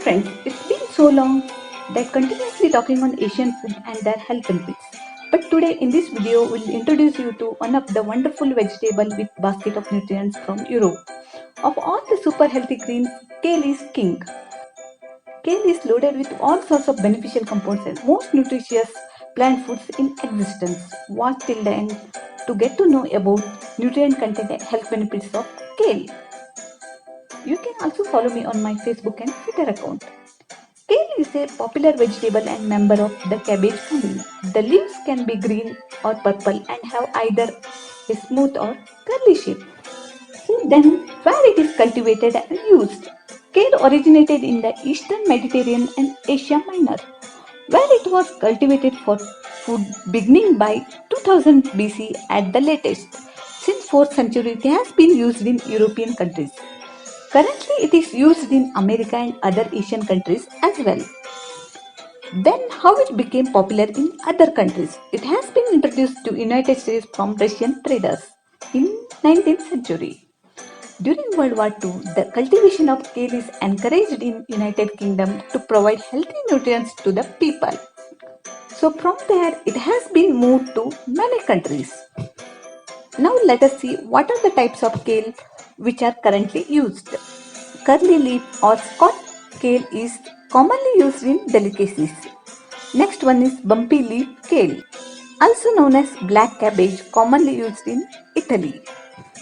friends, it's been so long that continuously talking on Asian food and their health benefits. But today in this video, we'll introduce you to one of the wonderful vegetable with basket of nutrients from Europe. Of all the super healthy greens, kale is king. Kale is loaded with all sorts of beneficial compounds and most nutritious plant foods in existence. Watch till the end to get to know about nutrient content and health benefits of kale. You can also follow me on my Facebook and Twitter account. Kale is a popular vegetable and member of the cabbage family. The leaves can be green or purple and have either a smooth or curly shape. So then, where it is cultivated and used? Kale originated in the Eastern Mediterranean and Asia Minor, where it was cultivated for food beginning by 2000 BC at the latest. Since 4th century, it has been used in European countries. Currently, it is used in America and other Asian countries as well. Then how it became popular in other countries? It has been introduced to United States from Russian traders in 19th century. During World War II, the cultivation of kale is encouraged in United Kingdom to provide healthy nutrients to the people. So from there, it has been moved to many countries. Now let us see what are the types of kale which are currently used. Curly leaf or Scott kale is commonly used in delicacies. Next one is bumpy leaf kale, also known as black cabbage, commonly used in Italy.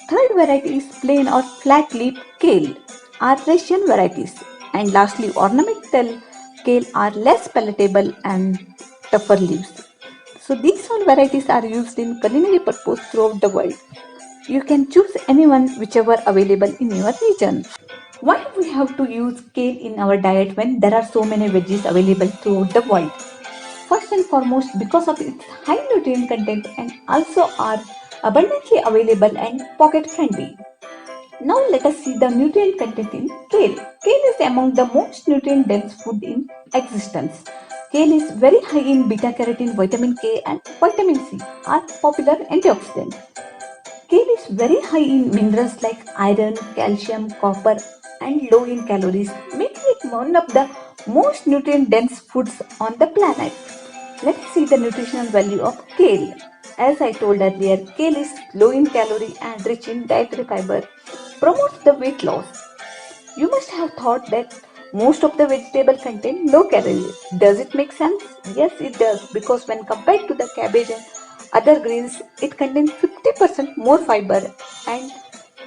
Third variety is plain or flat leaf kale, are Russian varieties. And lastly, ornamental kale are less palatable and tougher leaves. So these all varieties are used in culinary purpose throughout the world. You can choose anyone whichever available in your region. Why we have to use kale in our diet when there are so many veggies available throughout the world? First and foremost, because of its high nutrient content and also are abundantly available and pocket friendly. Now let us see the nutrient content in kale. Kale is among the most nutrient dense food in existence. Kale is very high in beta carotene, vitamin K and vitamin C are popular antioxidants. Kale is very high in minerals like iron, calcium, copper and low in calories, making it one of the most nutrient dense foods on the planet. Let's see the nutritional value of kale. As I told earlier, kale is low in calorie and rich in dietary fiber, promotes the weight loss. You must have thought that most of the vegetable contain low calories. Does it make sense? Yes, it does, because when compared to the cabbage and other greens, it contains 50% more fiber and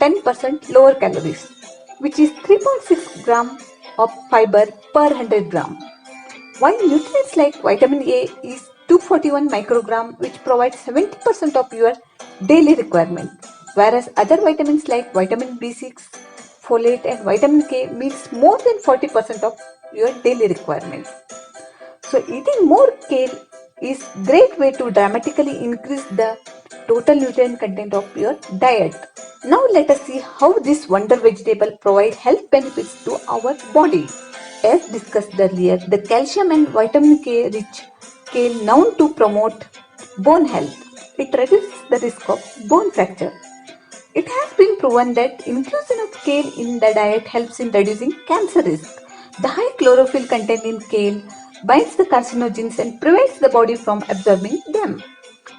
10% lower calories, which is 3.6 gram of fiber per 100 gram. While nutrients like vitamin A is 241 microgram, which provides 70% of your daily requirement, whereas other vitamins like vitamin B6, folate and vitamin K meets more than 40% of your daily requirement. So eating more kale is great way to dramatically increase the total nutrient content of your diet. Now let us see how this wonder vegetable provides health benefits to our body. As discussed earlier, the calcium and vitamin K rich kale known to promote bone health. It reduces the risk of bone fracture. It has been proven that inclusion of kale in the diet helps in reducing cancer risk. The high chlorophyll content in kale binds the carcinogens and prevents the body from absorbing them.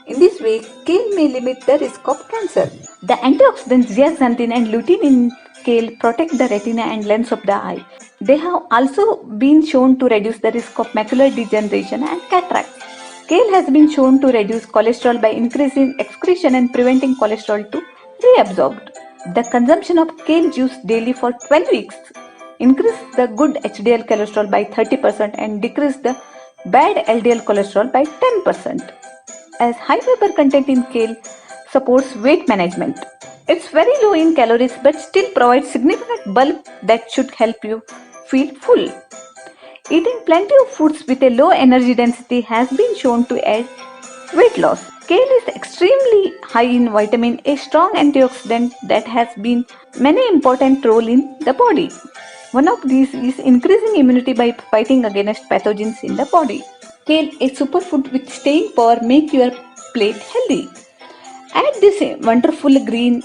In this way, kale may limit the risk of cancer. The antioxidants zeaxanthin and lutein in kale protect the retina and lens of the eye. They have also been shown to reduce the risk of macular degeneration and cataracts. Kale has been shown to reduce cholesterol by increasing excretion and preventing cholesterol to reabsorbed. The consumption of kale juice daily for 12 weeks increase the good HDL cholesterol by 30% and decrease the bad LDL cholesterol by 10%. As high fiber content in kale supports weight management. It's very low in calories but still provides significant bulk that should help you feel full. Eating plenty of foods with a low energy density has been shown to aid weight loss. Kale is extremely high in vitamin A, strong antioxidant that has been many important role in the body. One of these is increasing immunity by fighting against pathogens in the body. Kale, a superfood with staying power, make your plate healthy. Add this wonderful green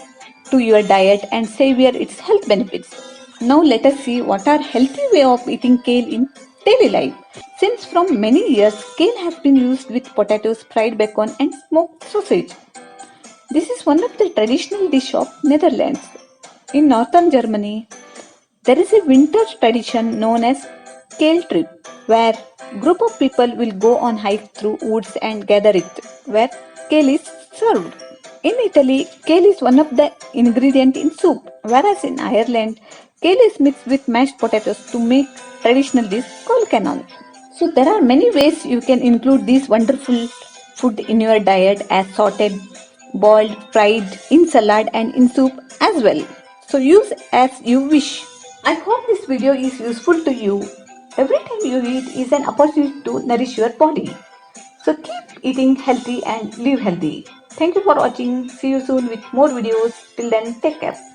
to your diet and savor its health benefits. Now let us see what are healthy way of eating kale in daily life. Since from many years, kale has been used with potatoes, fried bacon and smoked sausage. This is one of the traditional dish of Netherlands. In northern Germany, there is a winter tradition known as Kale trip, where group of people will go on hike through woods and gather it, where kale is served. In Italy, kale is one of the ingredient in soup, whereas in Ireland, kale is mixed with mashed potatoes to make traditional dish called canal. So there are many ways you can include this wonderful food in your diet as sauteed, boiled, fried, in salad and in soup as well. So use as you wish. I hope this video is useful to you. Every time you eat is an opportunity to nourish your body. So keep eating healthy and live healthy. Thank you for watching. See you soon with more videos. Till then, take care.